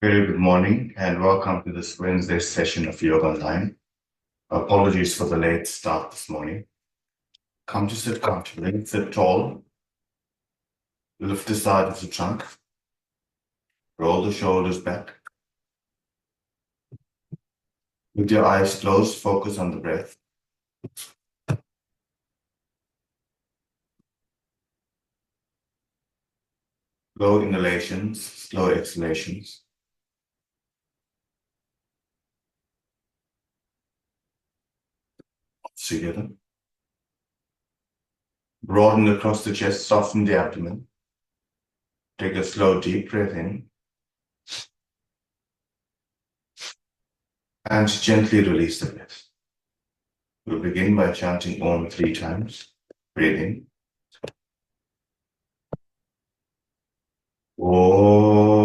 Very good morning and welcome to this Wednesday session of Yog Online. Apologies for the late start this morning. Come to sit comfortably, sit tall, lift the side of the trunk, roll the shoulders back. With your eyes closed, focus on the breath. Slow inhalations, slow exhalations. Together. Broaden across the chest, soften the abdomen. Take a slow, deep breath in. And gently release the breath. We'll begin by chanting Om 3 times. Breathe in. Om.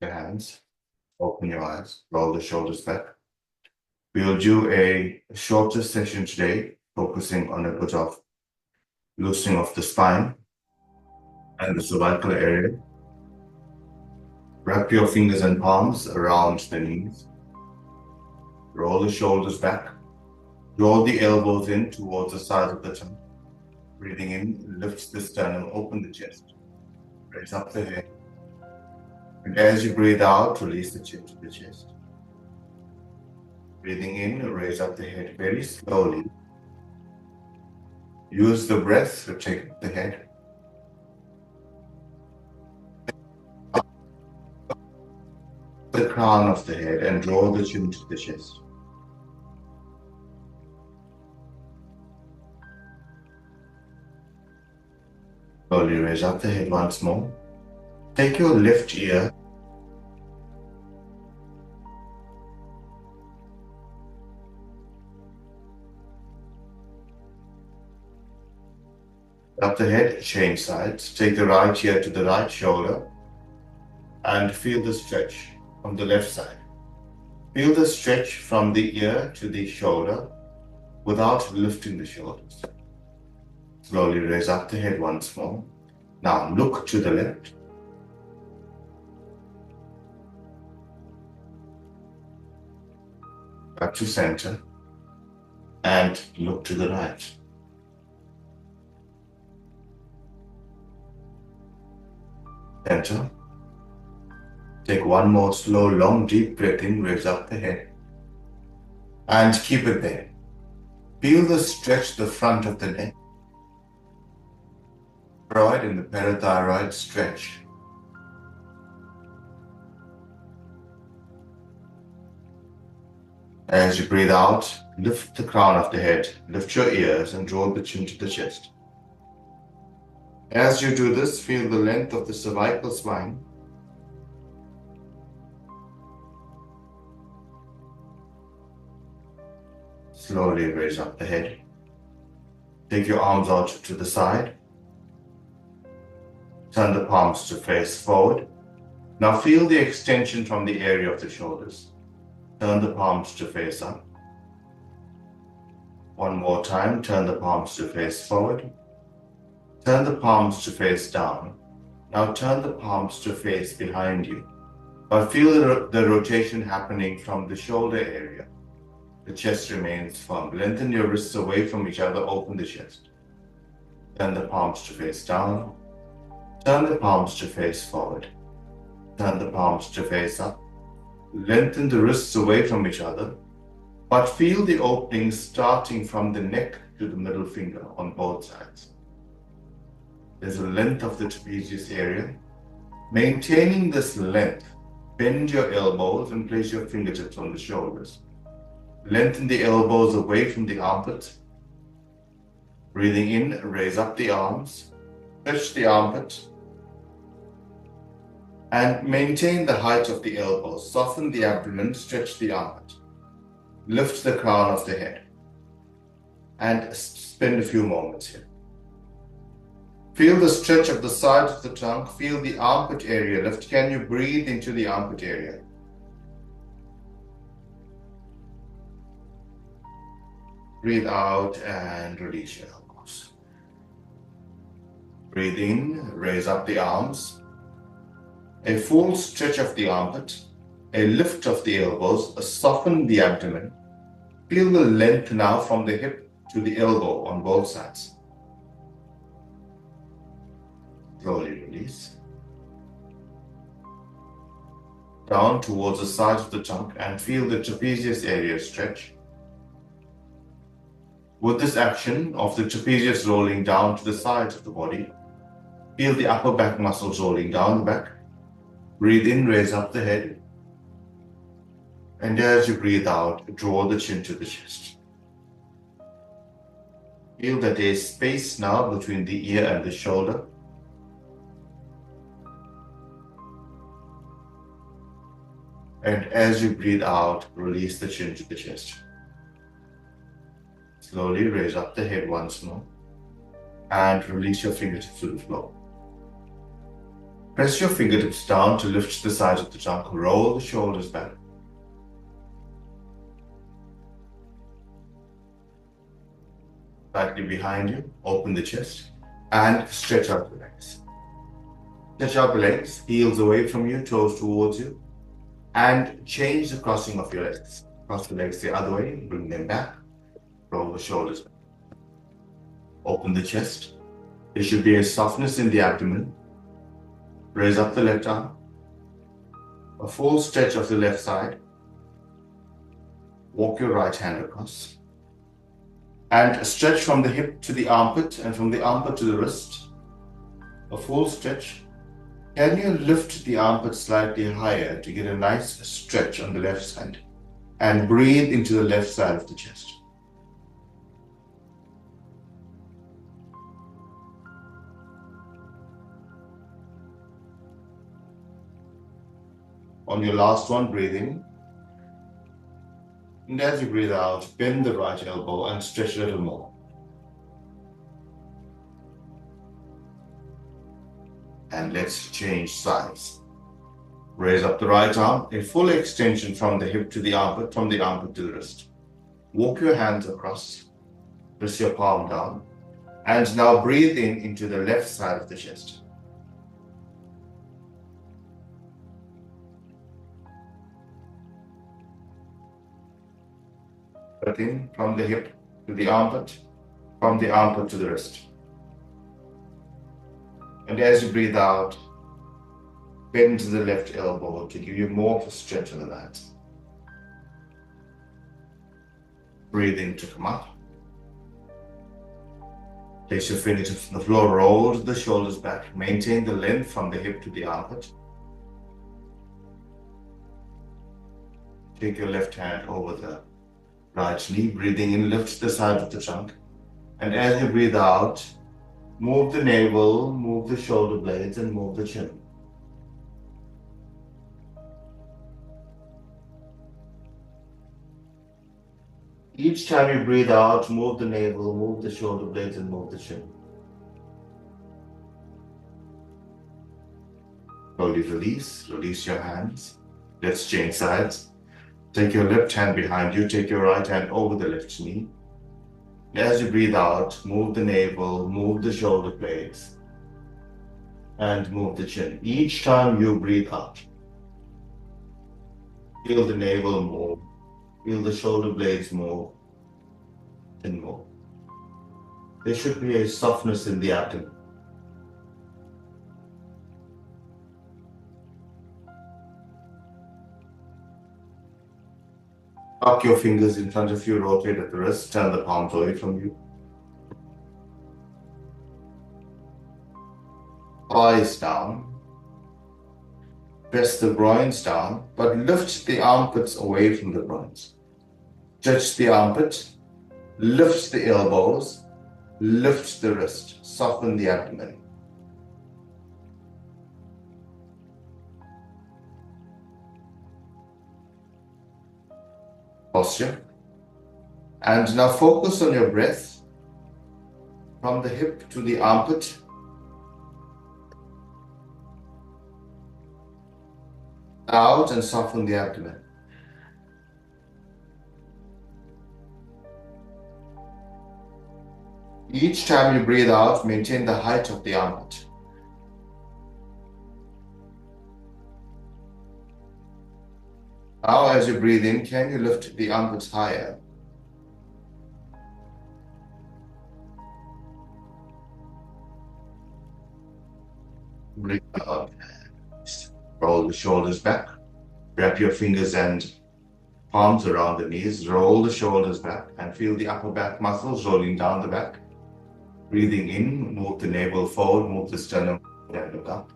Your hands, open your eyes, roll the shoulders back. We'll do a shorter session today, focusing on a bit of loosening of the spine and the cervical area. Wrap your fingers and palms around the knees. Roll the shoulders back. Draw the elbows in towards the side of the tongue. Breathing in, lift the sternum, open the chest. Raise up the head. And as you breathe out, release the chin to the chest. Breathing in, raise up the head very slowly. Use the breath to take the head. The crown of the head and draw the chin to the chest. Slowly raise up the head once more. Take your left ear up the head, change sides. Take the right ear to the right shoulder and feel the stretch from the left side. Feel the stretch from the ear to the shoulder without lifting the shoulders. Slowly raise up the head once more. Now look to the left. Back to center. And look to the right. Center. Take one more slow, long, deep breath in, raise up the head. And keep it there. Feel the stretch the front of the neck. Thyroid and the parathyroid stretch. As you breathe out, lift the crown of the head, lift your ears and draw the chin to the chest. As you do this, feel the length of the cervical spine. Slowly raise up the head. Take your arms out to the side. Turn the palms to face forward. Now feel the extension from the area of the shoulders. Turn the palms to face up. One more time, turn the palms to face forward. Turn the palms to face down. Now turn the palms to face behind you. But feel the rotation happening from the shoulder area. The chest remains firm. Lengthen your wrists away from each other, open the chest. Turn the palms to face down. Turn the palms to face forward. Turn the palms to face up. Lengthen the wrists away from each other, but feel the opening starting from the neck to the middle finger on both sides. There's a length of the trapezius area. Maintaining this length, bend your elbows and place your fingertips on the shoulders. Lengthen the elbows away from the armpits. Breathing in, raise up the arms, stretch the armpit, and maintain the height of the elbows. Soften the abdomen, stretch the armpit. Lift the crown of the head. And spend a few moments here. Feel the stretch of the side of the trunk. Feel the armpit area lift. Can you breathe into the armpit area? Breathe out and release your elbows. Breathe in, raise up the arms. A full stretch of the armpit, a lift of the elbows, soften the abdomen. Feel the length now from the hip to the elbow on both sides. Slowly release. Down towards the sides of the trunk and feel the trapezius area stretch. With this action of the trapezius rolling down to the sides of the body, feel the upper back muscles rolling down the back. Breathe in, raise up the head. And as you breathe out, draw the chin to the chest. Feel that there is space now between the ear and the shoulder. And as you breathe out, release the chin to the chest. Slowly raise up the head once more and release your fingertips to the floor. Press your fingertips down to lift the sides of the trunk. Roll the shoulders back. Slightly behind you, open the chest and stretch out the legs. Stretch out the legs, heels away from you, toes towards you, and change the crossing of your legs. Cross the legs the other way, bring them back, roll the shoulders back. Open the chest. There should be a softness in the abdomen. Raise up the left arm. A full stretch of the left side. Walk your right hand across. And stretch from the hip to the armpit and from the armpit to the wrist. A full stretch. Can you lift the armpit slightly higher to get a nice stretch on the left side? And breathe into the left side of the chest. On your last one, breathe in. And as you breathe out, bend the right elbow and stretch a little more. And let's change sides. Raise up the right arm, a full extension from the hip to the armpit, from the armpit to the wrist. Walk your hands across, press your palm down, and now breathe in into the left side of the chest. Breath in from the hip to the armpit, from the armpit to the wrist. And as you breathe out, bend to the left elbow to give you more of a stretch on the lats. Breathe in to come up. Place your fingertips on the floor, roll the shoulders back, maintain the length from the hip to the armpit. Take your left hand over the right knee, breathing in, lift the side of the trunk. And as you breathe out, move the navel, move the shoulder blades, and move the chin. Each time you breathe out, move the navel, move the shoulder blades, and move the chin. Slowly release your hands. Let's change sides. Take your left hand behind you, take your right hand over the left knee. As you breathe out, move the navel, move the shoulder blades, and move the chin. Each time you breathe out, feel the navel move, feel the shoulder blades move, and move. There should be a softness in the abdomen. Tuck your fingers in front of you, rotate at the wrist, turn the palms away from you. Thighs down. Press the groins down, but lift the armpits away from the groins. Stretch the armpit, lift the elbows, Lift the wrist, soften the abdomen. Posture. And now focus on your breath from the hip to the armpit. Out and soften the abdomen. Each time you breathe out, maintain the height of the armpit. Now as you breathe in, can you lift the armpits higher? Breathe out. Roll the shoulders back. Wrap your fingers and palms around the knees. Roll the shoulders back and feel the upper back muscles rolling down the back. Breathing in, move the navel forward, move the sternum and look up.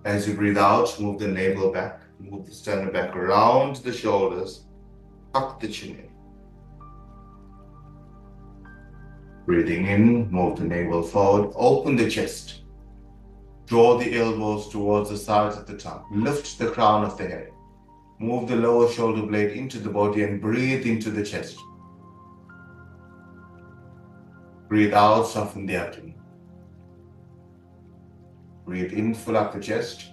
As you breathe out, move the navel back, move the sternum back around the shoulders, tuck the chin in. Breathing in, move the navel forward, open the chest. Draw the elbows towards the sides of the tongue. Lift the crown of the head. Move the lower shoulder blade into the body and breathe into the chest. Breathe out, soften the abdomen. Breathe in, fill up the chest.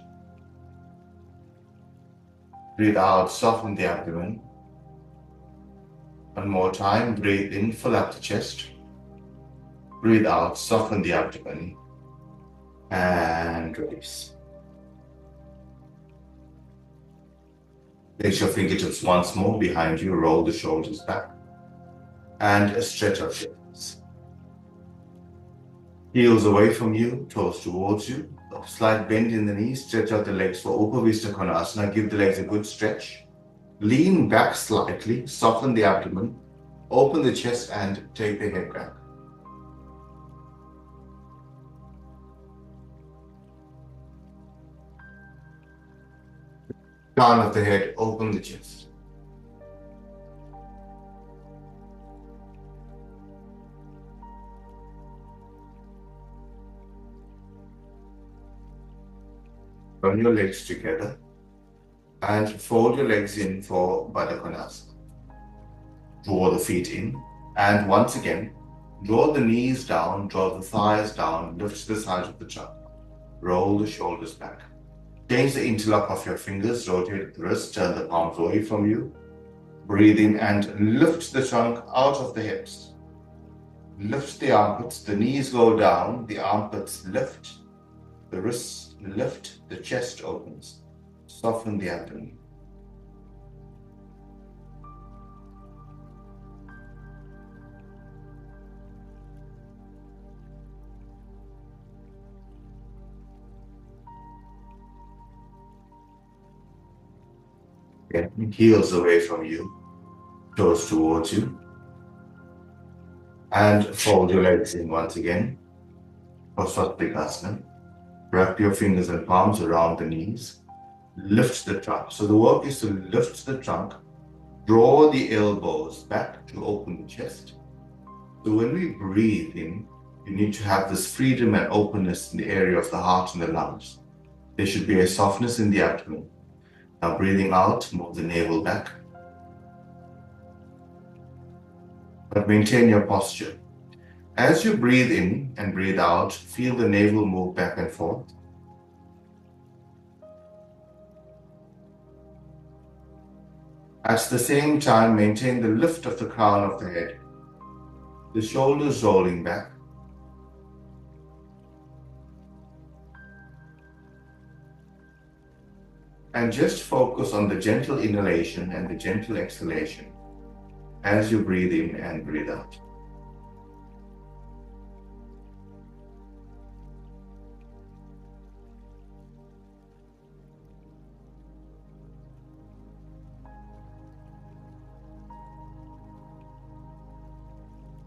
Breathe out, soften the abdomen. One more time, breathe in, fill up the chest. Breathe out, soften the abdomen. And release. Place your fingertips once more behind you, roll the shoulders back. And stretch out your hips. Heels away from you, toes towards you. A slight bend in the knees, stretch out the legs for Upavista Konasana. Give the legs a good stretch. Lean back slightly, soften the abdomen, open the chest and take the head back. Crown of the head, open the chest. Run your legs together and fold your legs in for Baddha Konasana. Draw the feet in and once again, draw the knees down, draw the thighs down, lift the sides of the trunk. Roll the shoulders back. Change the interlock of your fingers, rotate the wrist, turn the palms away from you. Breathe in and lift the trunk out of the hips. Lift the armpits, the knees go down, the armpits lift, the wrists lift, the chest opens. Soften the abdomen. Get heels away from you, toes towards you. And fold your legs in once again for Swastikasana. Wrap your fingers and palms around the knees. Lift the trunk. So the work is to lift the trunk, draw the elbows back to open the chest. So when we breathe in, you need to have this freedom and openness in the area of the heart and the lungs. There should be a softness in the abdomen. Now breathing out, move the navel back. But maintain your posture. As you breathe in and breathe out, feel the navel move back and forth. At the same time, maintain the lift of the crown of the head. The shoulders rolling back. And just focus on the gentle inhalation and the gentle exhalation as you breathe in and breathe out.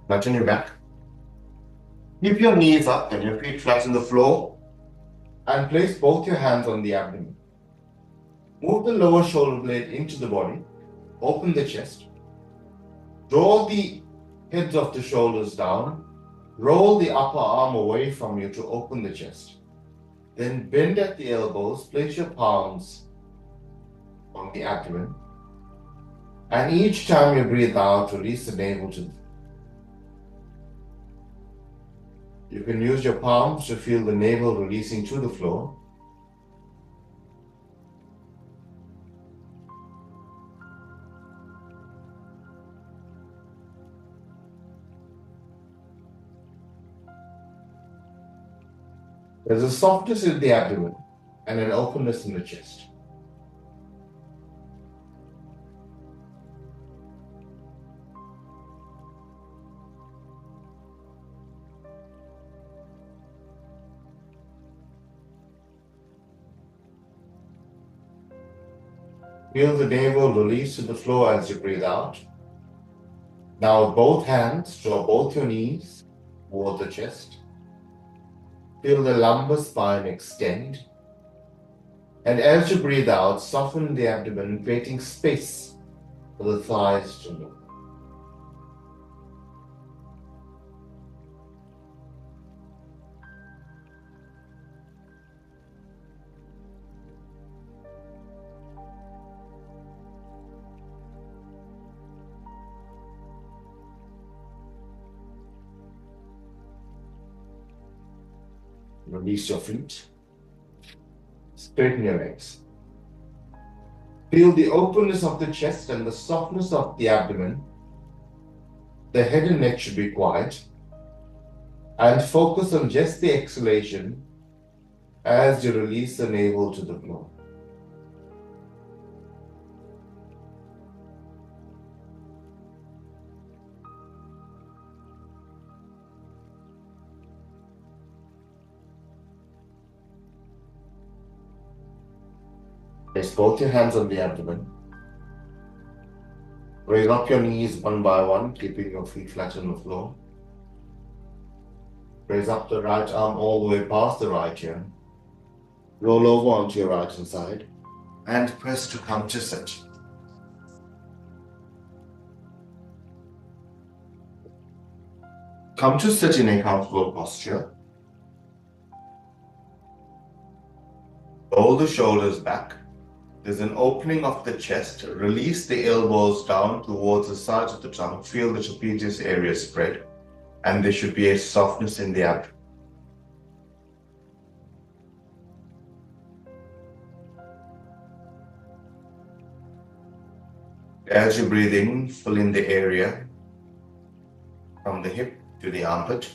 Flatten your back. Keep your knees up and your feet flat on the floor and place both your hands on the abdomen. Move the lower shoulder blade into the body. Open the chest. Draw the heads of the shoulders down. Roll the upper arm away from you to open the chest. Then bend at the elbows, place your palms on the abdomen. And each time you breathe out, release the navel to the floor. You can use your palms to feel the navel releasing to the floor. There's a softness in the abdomen and an openness in the chest. Feel the navel release to the floor as you breathe out. Now with both hands, draw both your knees toward the chest. Feel the lumbar spine extend. And as you breathe out, soften the abdomen, creating space for the thighs to move. Release your feet. Straighten your legs. Feel the openness of the chest and the softness of the abdomen. The head and neck should be quiet. And focus on just the exhalation as you release the navel to the floor. Place both your hands on the abdomen. Raise up your knees one by one, keeping your feet flat on the floor. Raise up the right arm all the way past the right ear. Roll over onto your right hand side and press to come to sit. Come to sit in a comfortable posture. Roll the shoulders back. There's an opening of the chest. Release the elbows down towards the sides of the trunk. Feel the trapezius area spread. And there should be a softness in the abdomen. As you breathe in, fill in the area from the hip to the armpit.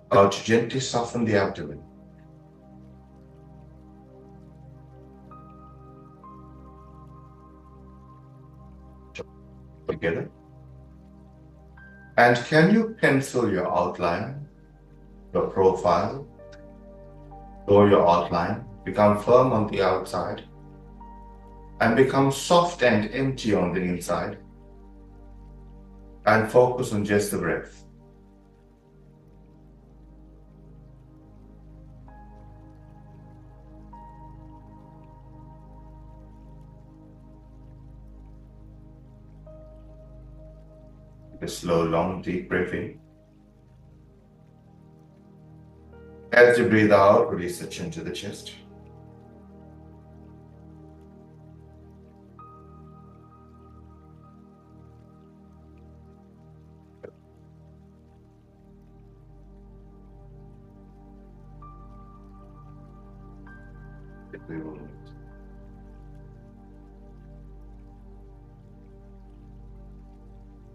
Allow to gently soften the abdomen. Together. And can you pencil your outline, your profile, draw your outline, become firm on the outside, and become soft and empty on the inside, and focus on just the breath. A slow, long, deep breath in. As you breathe out, release the chin to the chest. We will meet.